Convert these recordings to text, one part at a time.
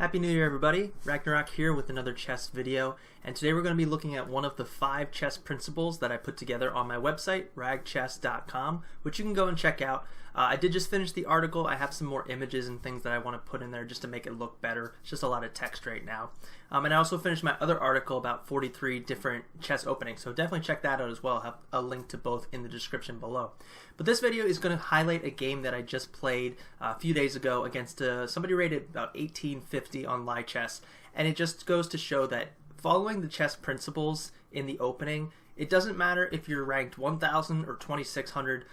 Happy New Year, everybody. Ragnarok here with another chess video, and today we're going to be looking at one of the 5 chess principles that I put together on my website, ragchess.com, which you can go and check out. I did just finish the article. I have some more images and things that I want to put in there just to make it look better. It's just a lot of text right now. And I also finished my other article about 43 different chess openings, so definitely check that out as well. I'll have a link to both in the description below. But this video is going to highlight a game that I just played a few days ago against somebody rated about 1850 on Lichess, and it just goes to show that following the chess principles in the opening, it doesn't matter if you're ranked 1000 or 2600,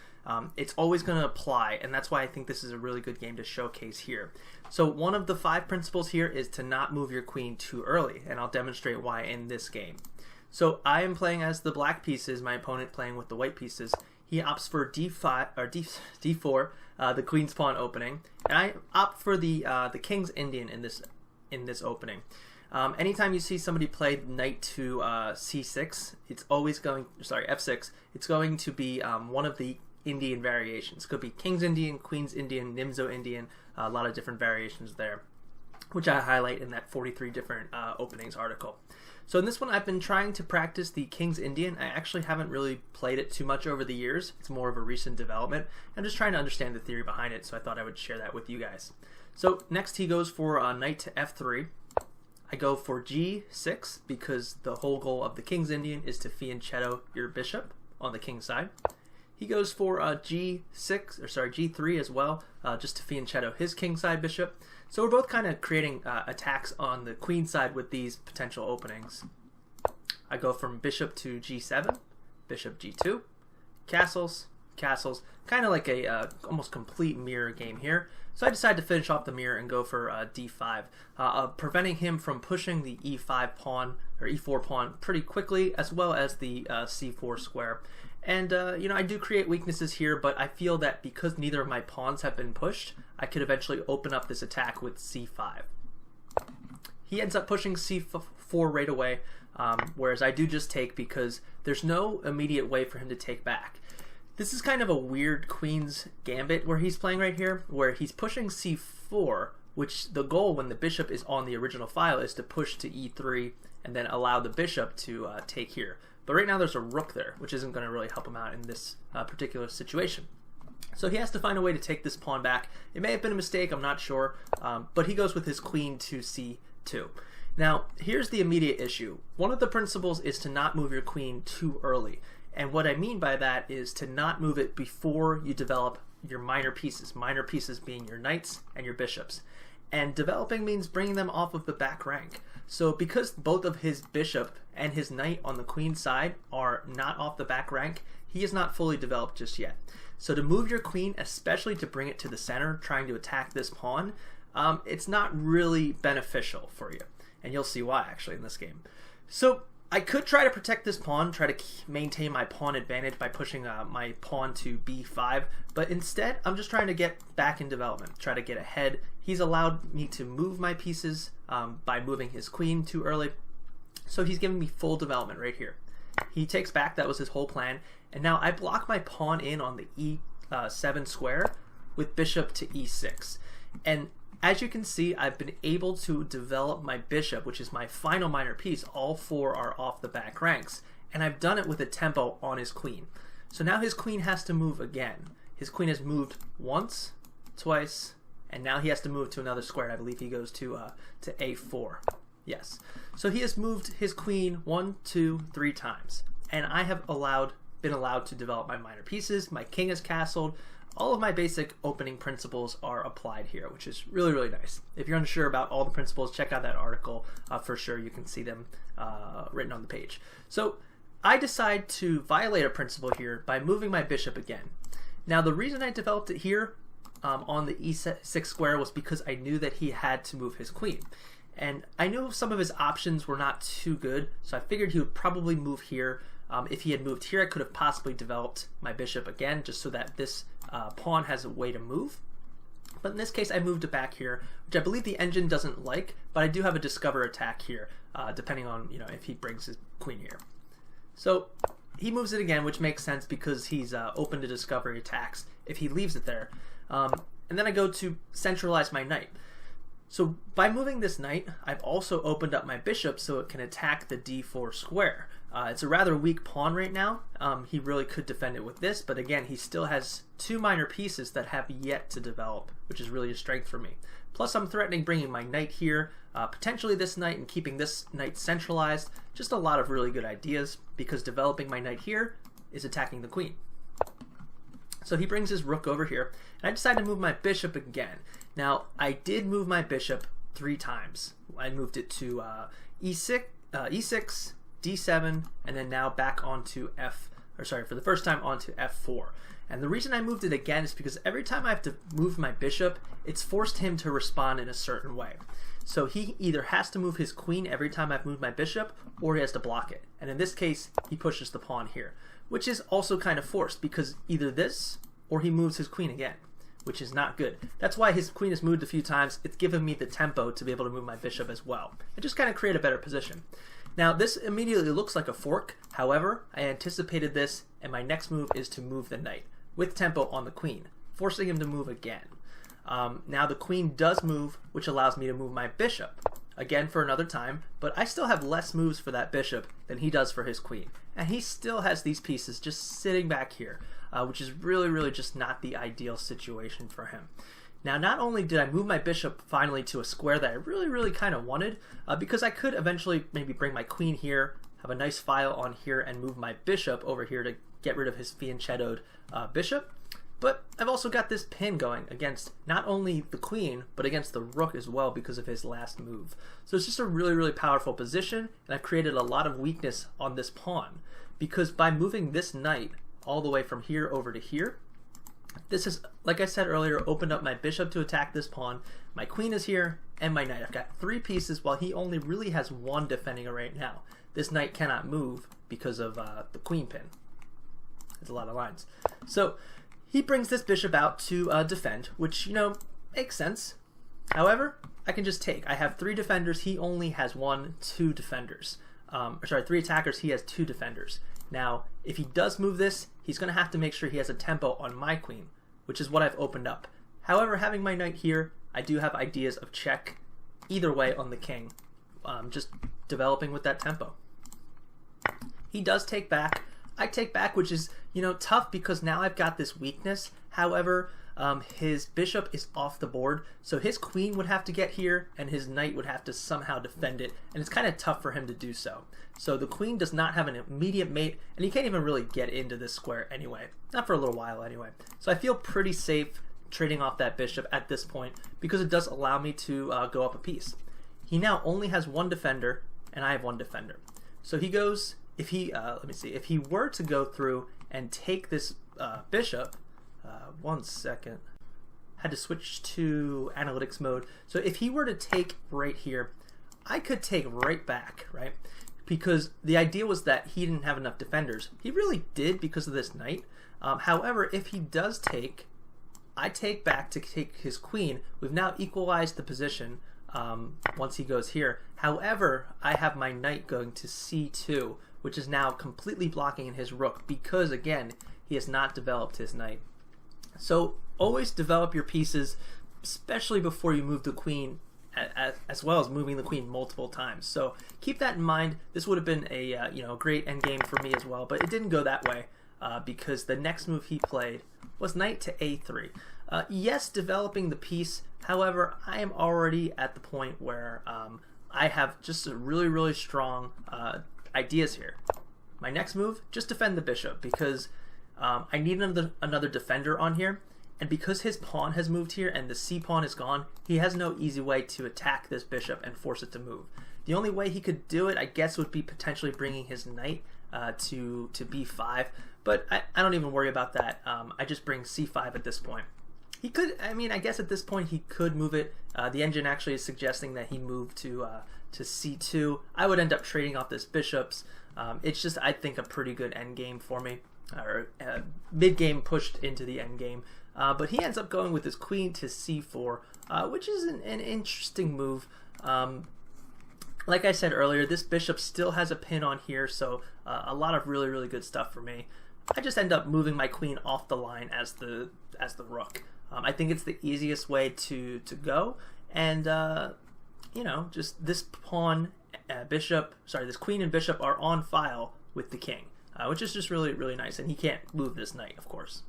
it's always going to apply, and that's why I think this is a really good game to showcase here. So one of the 5 principles here is to not move your queen too early, and I'll demonstrate why in this game. So I am playing as the black pieces, my opponent playing with the white pieces. He opts for d5 or d4, the queen's pawn opening, and I opt for the king's Indian in this opening. Anytime you see somebody play knight to c6, it's always going, f6. It's going to be one of the Indian variations. It could be king's Indian, queen's Indian, Nimzo Indian, a lot of different variations there, which I highlight in that 43 different openings article. So in this one, I've been trying to practice the king's Indian. I actually haven't really played it too much over the years. It's more of a recent development. I'm just trying to understand the theory behind it, so I thought I would share that with you guys. So next he goes for knight to f3. I go for g6 because the whole goal of the king's Indian is to fianchetto your bishop on the king's side. He goes for g3 as well, just to fianchetto his king side bishop. So we're both kind of creating attacks on the queen side with these potential openings. I go from bishop to g7, bishop g2, castles, castles, kind of like a almost complete mirror game here. So I decide to finish off the mirror and go for d5, preventing him from pushing the e5 pawn or e4 pawn pretty quickly, as well as the c4 square. And you know, I do create weaknesses here, but I feel that because neither of my pawns have been pushed, I could eventually open up this attack with c5. He ends up pushing c4 right away, whereas I do just take because there's no immediate way for him to take back. This is kind of a weird queen's gambit where he's playing right here, where he's pushing c4, which the goal when the bishop is on the original file is to push to e3 and then allow the bishop to take here. But right now there's a rook there, which isn't going to really help him out in this particular situation. So he has to find a way to take this pawn back. It may have been a mistake, I'm not sure, but he goes with his queen to c2. Now, here's the immediate issue. One of the principles is to not move your queen too early. And what I mean by that is to not move it before you develop your minor pieces being your knights and your bishops. And developing means bringing them off of the back rank. So because both of his bishop and his knight on the queen side are not off the back rank, he is not fully developed just yet. So to move your queen, especially to bring it to the center, trying to attack this pawn, it's not really beneficial for you. And you'll see why actually in this game. So I could try to protect this pawn, try to maintain my pawn advantage by pushing my pawn to b5, but instead I'm just trying to get back in development, try to get ahead. He's allowed me to move my pieces by moving his queen too early, so he's giving me full development right here. He takes back, that was his whole plan, and now I block my pawn in on the e7 square with bishop to e6. And as you can see, I've been able to develop my bishop, which is my final minor piece. All 4 are off the back ranks, and I've done it with a tempo on his queen. So now his queen has to move again. His queen has moved once, twice, and now he has to move to another square. I believe he goes to a4. Yes. So he has moved his queen 1, 2, 3 times, and I have been allowed to develop my minor pieces. My king is castled. All of my basic opening principles are applied here, which is really, really nice. If you're unsure about all the principles, check out that article for sure. You can see them written on the page. So I decide to violate a principle here by moving my bishop again. Now the reason I developed it here on the e6 square was because I knew that he had to move his queen. And I knew some of his options were not too good, so I figured he would probably move here. If he had moved here, I could have possibly developed my bishop again, just so that this pawn has a way to move. But in this case, I moved it back here, which I believe the engine doesn't like, but I do have a discover attack here, depending on if he brings his queen here. So he moves it again, which makes sense because he's open to discovery attacks if he leaves it there. And then I go to centralize my knight. So by moving this knight, I've also opened up my bishop so it can attack the d4 square. It's a rather weak pawn right now. He really could defend it with this, but again, he still has two minor pieces that have yet to develop, which is really a strength for me. Plus, I'm threatening bringing my knight here, potentially this knight, and keeping this knight centralized. Just a lot of really good ideas, because developing my knight here is attacking the queen. So he brings his rook over here, and I decide to move my bishop again. Now, I did move my bishop 3 times. I moved it to e6, d7, and then now back onto for the first time onto f4. And the reason I moved it again is because every time I have to move my bishop, it's forced him to respond in a certain way. So he either has to move his queen every time I've moved my bishop, or he has to block it. And in this case, he pushes the pawn here, which is also kind of forced, because either this or he moves his queen again, which is not good. That's why his queen has moved a few times. It's given me the tempo to be able to move my bishop as well, and just kind of create a better position. Now, this immediately looks like a fork. However, I anticipated this, and my next move is to move the knight with tempo on the queen, forcing him to move again. Now the queen does move, which allows me to move my bishop again for another time, but I still have less moves for that bishop than he does for his queen. And he still has these pieces just sitting back here, which is really just not the ideal situation for him. Now, not only did I move my bishop finally to a square that I really kind of wanted, because I could eventually maybe bring my queen here, have a nice file on here, and move my bishop over here to get rid of his fianchettoed bishop. But I've also got this pin going against not only the queen, but against the rook as well because of his last move. So it's just a really powerful position, and I've created a lot of weakness on this pawn, because by moving this knight all the way from here over to here, this is, like I said earlier, opened up my bishop to attack this pawn. My queen is here, and my knight. I've got 3 pieces, while he only really has 1 defending it right now. This knight cannot move because of the queen pin. It's a lot of lines. So he brings this bishop out to defend, which, you know, makes sense. However, I can just take. I have 3 defenders. He only has 2 defenders. 3 attackers. He has 2 defenders. Now, if he does move this, he's going to have to make sure he has a tempo on my queen, which is what I've opened up. However, having my knight here, I do have ideas of check either way on the king, just developing with that tempo. He does take back. I take back, which is, you know, tough because now I've got this weakness. However, his bishop is off the board, so his queen would have to get here, and his knight would have to somehow defend it, and it's kind of tough for him to do so. So the queen does not have an immediate mate, and he can't even really get into this square anyway. Not for a little while anyway. So I feel pretty safe trading off that bishop at this point, because it does allow me to go up a piece. He now only has 1 defender, and I have 1 defender. So he goes, if he, if he were to go through and take this bishop, 1 second, had to switch to analytics mode. So if he were to take right here, I could take right back, right? Because the idea was that he didn't have enough defenders. He really did because of this knight. However, if he does take, I take back to take his queen. We've now equalized the position once he goes here. However, I have my knight going to c2, which is now completely blocking his rook because, again, he has not developed his knight. So always develop your pieces, especially before you move the queen, as well as moving the queen multiple times. So keep that in mind. This would have been a great endgame for me as well, but it didn't go that way because the next move he played was knight to a3. Yes, developing the piece. However, I am already at the point where I have just a really strong ideas here. My next move, just defend the bishop because I need another defender on here, and because his pawn has moved here and the c pawn is gone, he has no easy way to attack this bishop and force it to move. The only way he could do it, I guess, would be potentially bringing his knight to b5, but I don't even worry about that. I just bring c5 at this point. He could, I guess at this point he could move it. The engine actually is suggesting that he move to c2. I would end up trading off this bishops. It's just, I think, a pretty good endgame for me, or mid-game pushed into the endgame. But he ends up going with his queen to c4, which is an interesting move. Like I said earlier, this bishop still has a pin on here, so a lot of really good stuff for me. I just end up moving my queen off the line as the rook. I think it's the easiest way to go, and you know, just this pawn, this queen and bishop are on file with the king, which is just really, really nice. And he can't move this knight, of course.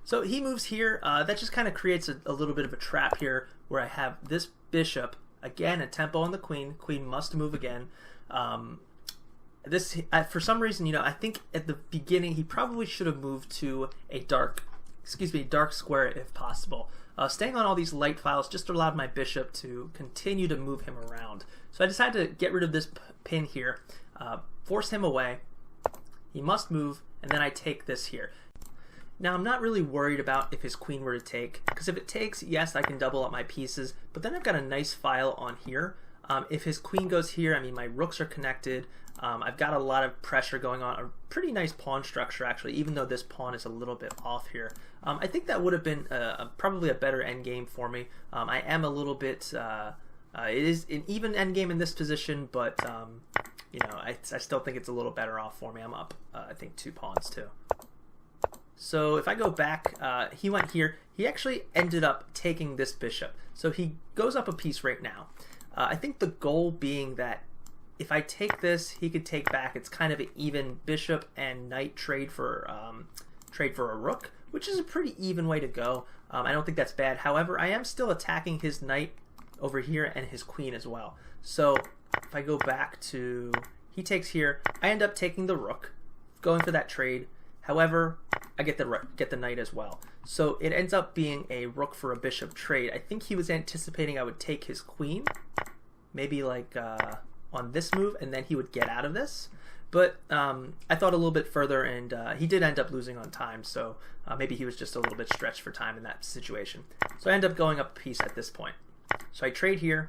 So he moves here. That just kind of creates a little bit of a trap here, where I have this bishop, again, a tempo on the queen. Queen must move again. For some reason, you know, I think at the beginning he probably should have moved to a dark square if possible. Staying on all these light files just allowed my bishop to continue to move him around. So I decided to get rid of this pin here, force him away. He must move, and then I take this here. Now, I'm not really worried about if his queen were to take, because if it takes, yes, I can double up my pieces, but then I've got a nice file on here. If his queen goes here, I mean, my rooks are connected. I've got a lot of pressure going on, a pretty nice pawn structure, actually, even though this pawn is a little bit off here. I think that would have been probably a better endgame for me. I am a little bit, it is an even endgame in this position, but, you know, I still think it's a little better off for me. I'm up, I think, 2 pawns, too. So if I go back, he went here. He actually ended up taking this bishop. So he goes up a piece right now. I think the goal being that if I take this, he could take back. It's kind of an even bishop and knight trade for a rook, which is a pretty even way to go. I don't think that's bad. However, I am still attacking his knight over here and his queen as well. So if I go back to, he takes here, I end up taking the rook, going for that trade. However, I get the knight as well. So it ends up being a rook for a bishop trade. I think he was anticipating I would take his queen, maybe like on this move, and then he would get out of this. But I thought a little bit further, and he did end up losing on time, so maybe he was just a little bit stretched for time in that situation. So I end up going up a piece at this point. So I trade here.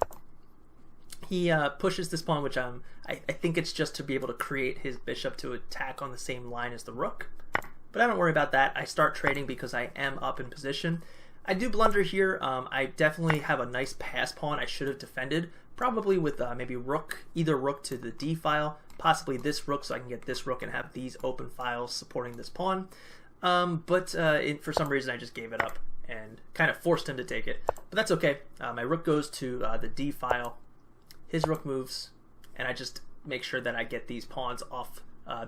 He pushes this pawn, which I think it's just to be able to create his bishop to attack on the same line as the rook. But I don't worry about that. I start trading because I am up in position. I do blunder here. I definitely have a nice pass pawn I should have defended, probably with maybe rook, either rook to the d file, possibly this rook so I can get this rook and have these open files supporting this pawn. But for some reason I just gave it up and kind of forced him to take it. But that's okay. My rook goes to the d file. His rook moves, and I just make sure that I get these pawns off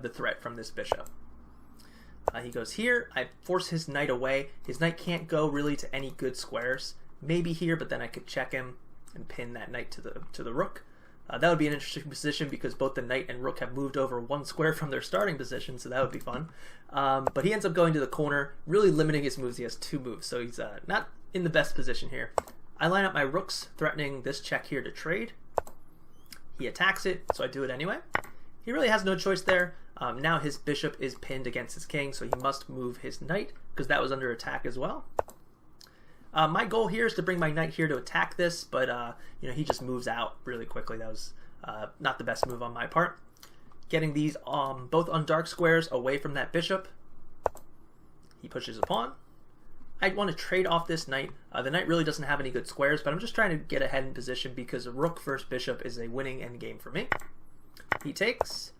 the threat from this bishop. He goes here. I force his knight away. His knight can't go really to any good squares. Maybe here, but then I could check him and pin that knight to the rook. That would be an interesting position because both the knight and rook have moved over 1 square from their starting position, so that would be fun. But he ends up going to the corner, really limiting his moves. He has 2 moves, so he's not in the best position here. I line up my rooks, threatening this check here to trade. He attacks it, so I do it anyway. He really has no choice there. Now his bishop is pinned against his king, so he must move his knight because that was under attack as well. My goal here is to bring my knight here to attack this, but you know, he just moves out really quickly. That was not the best move on my part. Getting these both on dark squares away from that bishop. He pushes a pawn. I want to trade off this knight. The knight really doesn't have any good squares, but I'm just trying to get ahead in position because a rook versus bishop is a winning endgame for me. He takes,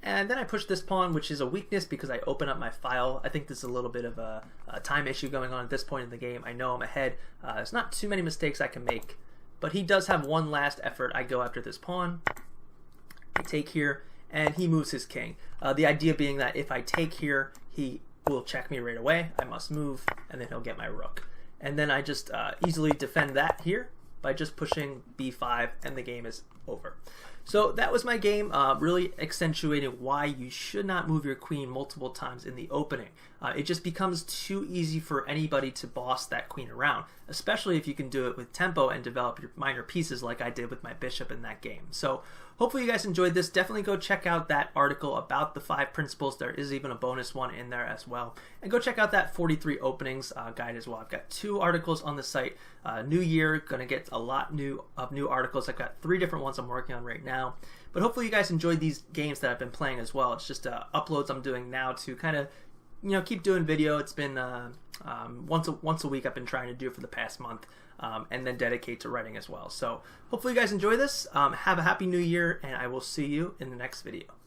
and then I push this pawn, which is a weakness because I open up my file. I think there's a little bit of a time issue going on at this point in the game. I know I'm ahead. There's not too many mistakes I can make, but he does have one last effort. I go after this pawn. I take here, and he moves his king. The idea being that if I take here, he will check me right away. I must move, and then he'll get my rook. And then I just easily defend that here by just pushing b5, and the game is over. So that was my game, really accentuating why you should not move your queen multiple times in the opening. It just becomes too easy for anybody to boss that queen around, especially if you can do it with tempo and develop your minor pieces like I did with my bishop in that game. So hopefully you guys enjoyed this. Definitely go check out that article about the 5 principles. There is even a bonus one in there as well. And go check out that 43 openings guide as well. I've got 2 articles on the site. New year, gonna get a lot of new articles. I've got 3 different ones I'm working on right now. But hopefully you guys enjoyed these games that I've been playing as well. It's just uploads I'm doing now to kind of, you know, keep doing video. It's been once a week I've been trying to do it for the past month, and then dedicate to writing as well. So hopefully you guys enjoy this. Have a happy new year, and I will see you in the next video.